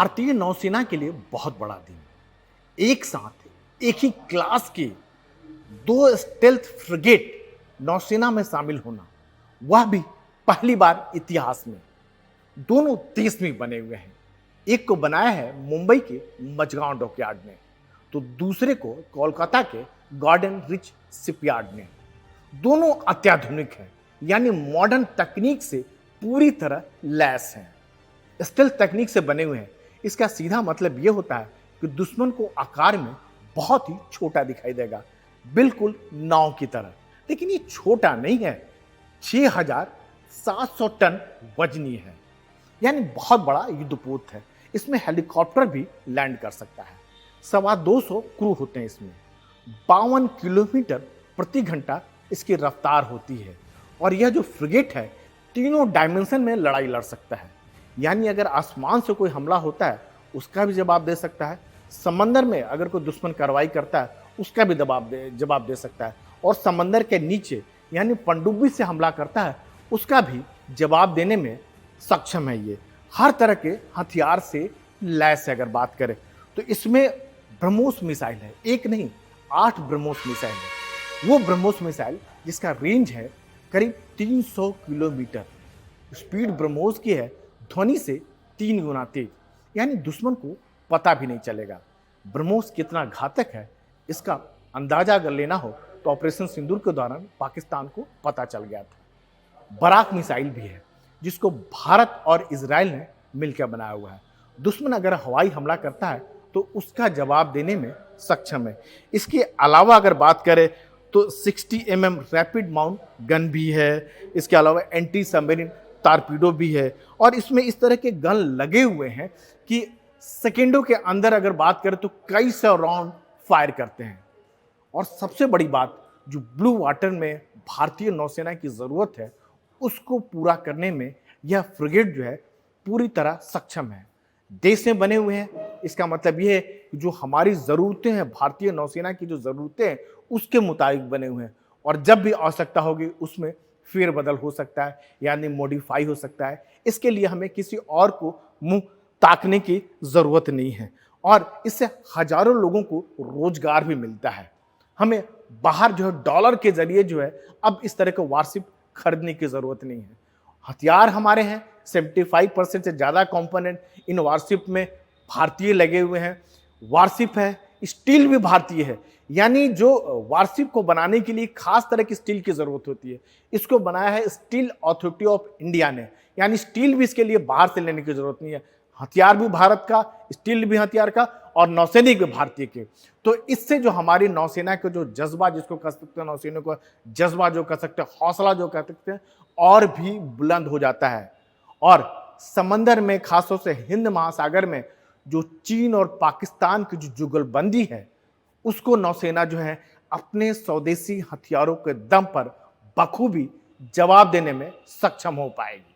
भारतीय नौसेना के लिए बहुत बड़ा दिन। एक साथ एक ही क्लास के दो स्टेल्थ फ्रिगेट नौसेना में शामिल होना, वह भी पहली बार इतिहास में। दोनों देश में बने हुए हैं। एक को बनाया है मुंबई के मझगांव डॉकयार्ड ने, तो दूसरे को कोलकाता के गार्डन रिच शिपयार्ड ने। दोनों अत्याधुनिक हैं, यानी मॉडर्न तकनीक से पूरी तरह लैस हैं। स्टेल्थ तकनीक से बने हुए हैं, इसका सीधा मतलब यह होता है कि दुश्मन को आकार में बहुत ही छोटा दिखाई देगा, बिल्कुल नाव की तरह। लेकिन ये छोटा नहीं है, 6700 टन वजनी है, यानी बहुत बड़ा युद्धपोत है। इसमें हेलीकॉप्टर भी लैंड कर सकता है। 225 क्रू होते हैं इसमें। 52 किलोमीटर प्रति घंटा इसकी रफ्तार होती है। और यह जो फ्रिगेट है, तीनों डायमेंशन में लड़ाई लड़ सकता है। यानी अगर आसमान से कोई हमला होता है, उसका भी जवाब दे सकता है। समंदर में अगर कोई दुश्मन कार्रवाई करता है, उसका भी जवाब दे सकता है। और समंदर के नीचे यानी पनडुब्बी से हमला करता है, उसका भी जवाब देने में सक्षम है। ये हर तरह के हथियार से लैस है। अगर बात करें तो इसमें ब्रह्मोस मिसाइल है, एक नहीं 8 ब्रह्मोस मिसाइल है। वो ब्रह्मोस मिसाइल जिसका रेंज है करीब 300 किलोमीटर। स्पीड ब्रह्मोस की है ध्वनि से 3 गुना तेज, यानी दुश्मन को पता भी नहीं चलेगा। ब्रह्मोस कितना घातक है, इसका अंदाजा अगर लेना हो तो ऑपरेशन सिंदूर के दौरान पाकिस्तान को पता चल गया था। बराक मिसाइल भी है, जिसको भारत और इजराइल ने मिलकर बनाया हुआ है। दुश्मन अगर हवाई हमला करता है तो उसका जवाब देने में सक्षम है। इसके अलावा अगर बात करें तो 60 mm रैपिड माउंट गन भी है। इसके अलावा एंटी सबमरीन टारपीडो भी है। और इसमें इस तरह के गन लगे हुए हैं कि सेकेंडों के अंदर अगर बात करें तो कई सौ राउंड फायर करते हैं। और सबसे बड़ी बात, जो ब्लू वाटर में भारतीय नौसेना की ज़रूरत है, उसको पूरा करने में यह फ्रिगेट जो है पूरी तरह सक्षम है। देश में बने हुए हैं, इसका मतलब यह है कि जो हमारी ज़रूरतें हैं, भारतीय नौसेना की जो ज़रूरतें हैं, उसके मुताबिक बने हुए हैं। और जब भी आवश्यकता होगी उसमें फेरबदल हो सकता है, यानी मॉडिफाई हो सकता है। इसके लिए हमें किसी और को मुंह ताकने की ज़रूरत नहीं है। और इससे हजारों लोगों को रोजगार भी मिलता है। हमें बाहर जो है डॉलर के जरिए जो है अब इस तरह के वारशिप खरीदने की ज़रूरत नहीं है। हथियार हमारे हैं, 75% से ज़्यादा कंपोनेंट इन वारशिप में भारतीय लगे हुए हैं। वारशिप है, स्टील भी भारतीय है, यानी जो वारशिप को बनाने के लिए खास तरह की स्टील की ज़रूरत होती है, इसको बनाया है स्टील अथॉरिटी ऑफ इंडिया ने। यानी स्टील भी इसके लिए बाहर से लेने की ज़रूरत नहीं है। हथियार भी भारत का, स्टील भी हथियार का, और नौसैनिक भी भारतीय के। तो इससे जो हमारी नौसेना के जो जज्बा, जिसको कह सकते हैं नौसेना को जज्बा जो कह सकते हैं, हौसला जो कह सकते हैं, और भी बुलंद हो जाता है। और समंदर में, खासतौर से हिंद महासागर में जो चीन और पाकिस्तान की जो जुगलबंदी है, उसको नौसेना जो है अपने स्वदेशी हथियारों के दम पर बखूबी जवाब देने में सक्षम हो पाएगी।